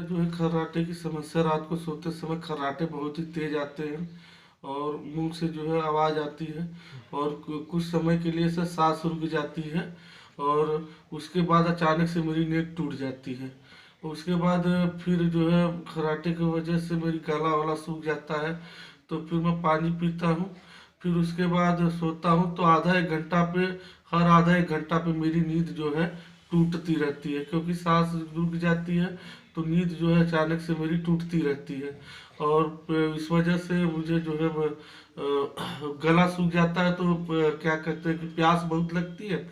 जो है खर्राटे की समस्या, रात को सोते समय खर्राटे बहुत ही तेज आते हैं और मुंह से जो है आवाज़ आती है और कुछ समय के लिए से सांस रुक जाती है और उसके बाद अचानक से मेरी नींद टूट जाती है। उसके बाद फिर जो है खर्राटे की वजह से मेरी गला वाला सूख जाता है, तो फिर मैं पानी पीता हूँ। फिर उसके बाद सोता हूँ तो आधा एक घंटा पे, हर आधा एक घंटा पे मेरी नींद जो है टूटती रहती है, क्योंकि सांस रुक जाती है तो नींद जो है अचानक से मेरी टूटती रहती है। और इस वजह से मुझे जो है गला सूख जाता है, तो क्या कहते हैं कि प्यास बहुत लगती है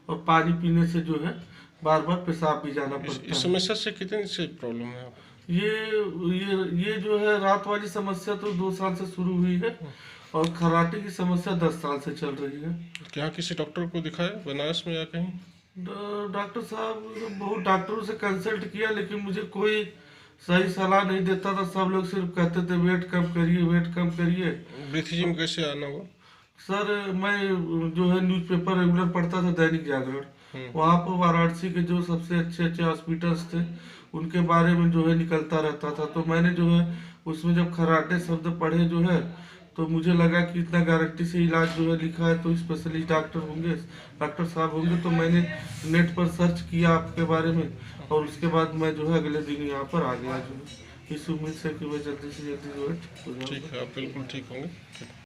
और पानी पीने से जो है बार बार पेशाब भी जाना इस पड़ता है। समस्या से कितनी से प्रॉब्लम है आप? ये ये जो है रात वाली समस्या तो 2 साल से शुरू हुई है और खर्राटे की समस्या 10 साल से चल रही है। क्या किसी डॉक्टर को दिखाया बनारस में या कहीं? डॉक्टर साहब, बहुत डॉक्टरों से कंसल्ट किया लेकिन मुझे कोई सही सलाह नहीं देता था। सब लोग सिर्फ कहते थे वेट कम करिए, वेट कम करिए। ब्रीथिंग में कैसे आना हुआ? सर, मैं जो है न्यूज़पेपर रेगुलर पढ़ता था, दैनिक जागरण। हम्म। वहाँ पर वाराणसी के जो सबसे अच्छे अच्छे हॉस्पिटल्स थे उनके बारे में जो है निकलता रहता था, तो मैंने जो है उसमें जब खर्राटे शब्द पढ़े जो है, तो मुझे लगा कि इतना गारंटी से इलाज जो है लिखा है तो स्पेशलिस्ट डॉक्टर होंगे, डॉक्टर साहब होंगे। तो मैंने नेट पर सर्च किया आपके बारे में और उसके बाद मैं जो है अगले दिन यहाँ पर आ गया। जो है इस उम्मीद से कि मैं जल्दी से जल्दी जो है ठीक हो ठीक जाऊँगा। है, आप बिल्कुल ठीक होंगे।